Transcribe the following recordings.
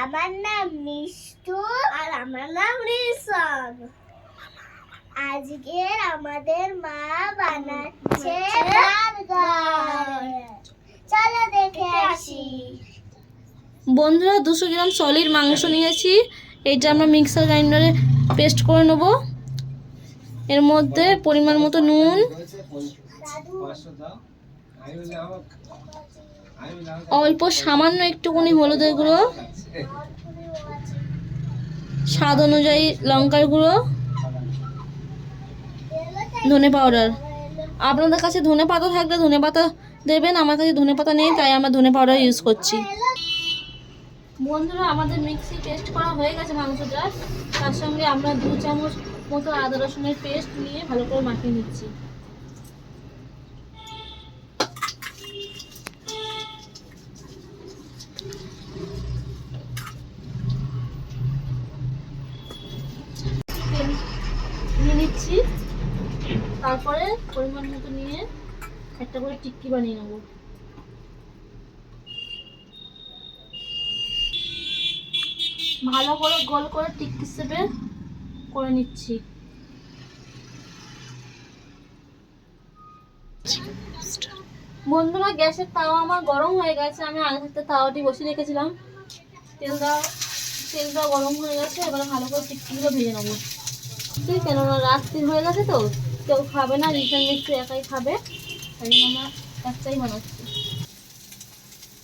আমার নাম মিষ্টু আর আমার নাম রিসন। আজকে আমাদের মা বানাচ্ছে বার্গার, চলো দেখে আসি। বন্ধুরা 200 গ্রাম সলিড মাংস নিয়েছি। এইটা আমরা মিক্সার গ্রাইন্ডারে পেস্ট করে নেব। এর মধ্যে পরিমাণ মতো নুন, অল্প সামান্য একটুখানি হলুদের গুঁড়ো, স্বাদ অনুযায়ী লঙ্কার গুঁড়ো, ধনে পাউডার। আপনাদের কাছে ধনে পাতা থাকলে ধনে পাতা দেবেন, আমার কাছে ধনে পাতা নেই তাই আমরা ধনে পাউডার ইউজ করছি। বন্ধুরা আমাদের মিক্সি পেস্ট করা হয়ে গেছে মাংসটা। তার সঙ্গে আমরা 2 চামচ মতো আদা রসুনের পেস্ট নিয়ে ভালো করে মাখিয়ে নিচ্ছি। নিয়ে নিচ্ছি, তারপরে পরিমাণ মতো নিয়ে একটা করে টিক্কি বানিয়ে নেব। ভালো করে গোল করে টিক্কি শেপে করে নিচ্ছি। বন্ধুরা গ্যাসের তাওয়া আমার গরম হয়ে গেছে। আমি আগে থাকতে তাওয়াটি বসিয়ে রেখেছিলাম। তেলটা গরম হয়ে গেছে। এবারে ভালো করে টিক্কিগুলো ভেজে নেবো। কেননা রাত্রি হয়ে গেছে তো কেউ খাবে না, রিটার্ন মিষ্টি একাই খাবে, তাই আমরা একটাই বানাচ্ছি।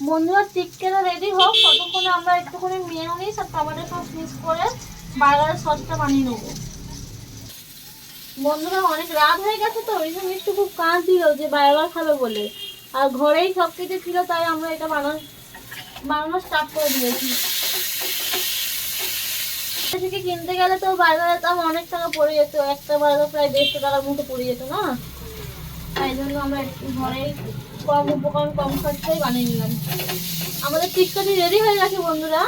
বন্ধুরা টিক্কিটা রেডি হোক ততক্ষণে আমরা একটুখানি মেয়োনিজ আর টমেটো সস মিক্স করে বার্গারের সসটা বানিয়ে নেবো। বন্ধুরা অনেক রাত হয়ে গেছে তো রিটার্ন মিষ্টি খুব কাঁদছিল যে বার্গার খাবে বলে, আর ঘরেই সব কিছু ছিল তাই আমরা এটা বানানো স্টার্ট করে দিয়েছি। থেকে কিনতে গেলে তো বার্গারের দাম অনেক টাকা পড়ে যেত, একটা বার্গার প্রায় 150 টাকার মতো পড়ে যেত না, তাই জন্য আমরা একটু ঘরেই কম উপকরণ কম খরচায় বানিয়ে নিলাম। আমাদের টিক্কাটি রেডি হয়ে গেছে বন্ধুরা।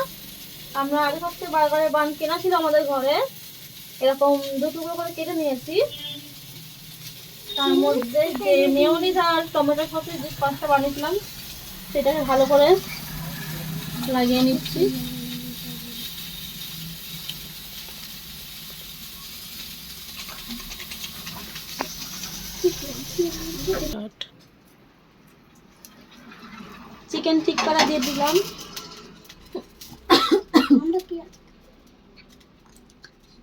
আমরা আগে থাকতে বার্গারের বান কেনা ছিল আমাদের ঘরে, এরকম 2 টুকরো করে কেটে নিয়েছি। তার মধ্যে যে মেয়োনিজ আর টমেটো সসের যে সসটা বানিয়েছিলাম সেটাকে ভালো করে লাগিয়ে নিচ্ছি। চিকেন টিক্কাটা দিয়ে দিলাম,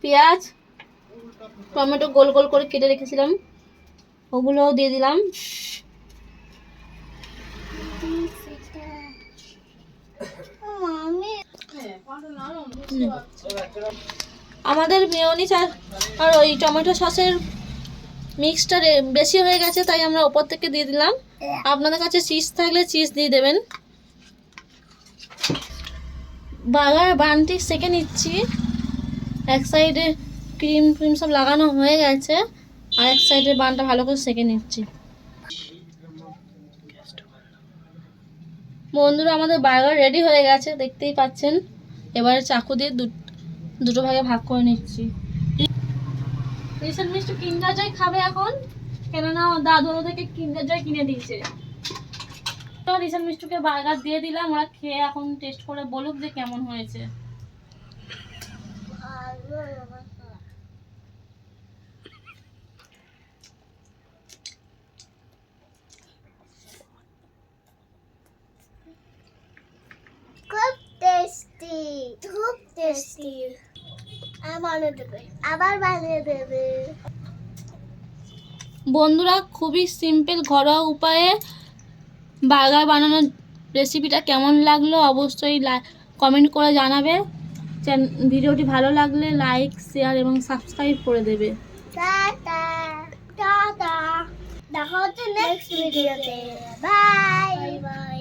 পেঁয়াজ টমেটো গোল গোল করে কেটে রেখেছিলাম ওগুলোও দিয়ে দিলাম। আমাদের মেয়োনিজ আর ওই টমেটো সসের মিক্সটা বেশি হয়ে গেছে তাই আমরা ওপর থেকে দিয়ে দিলাম। আপনাদের কাছে চিজ থাকলে চিজ দিয়ে দেবেন। বার্গার বানটি সেঁকে নিচ্ছি। এক সাইডে ক্রিম সব লাগানো হয়ে গেছে, আর এক সাইডে বানটা ভালো করে সেঁকে নিচ্ছি। বন্ধুরা আমাদের বার্গার রেডি হয়ে গেছে দেখতেই পাচ্ছেন। এবারে চাকু দিয়ে দুটো ভাগে ভাগ করে নিচ্ছি। রিসেন্ট মিষ্টি কিন্ডার জয় খাবে এখন, কেননা দাদু থেকে কিন্ডার জয় কিনে দিয়েছে। তো রিসেন্ট মিষ্টিকে বার্গার দিয়ে দিলাম, ওরা খেয়ে এখন টেস্ট করে বলুক যে কেমন হয়েছে। খুব টেস্টি, খুব টেস্টি। আবার বানিয়ে দেবে। বন্ধুরা খুবই সিম্পল ঘরোয়া উপায়ে বার্গার বানানোর রেসিপিটা কেমন লাগলো অবশ্যই কমেন্ট করে জানাবে। ভিডিওটি ভালো লাগলে লাইক শেয়ার এবং সাবস্ক্রাইব করে দেবে। টাটা টাটা, দেখা হচ্ছে নেক্সট ভিডিওতে। Bye bye.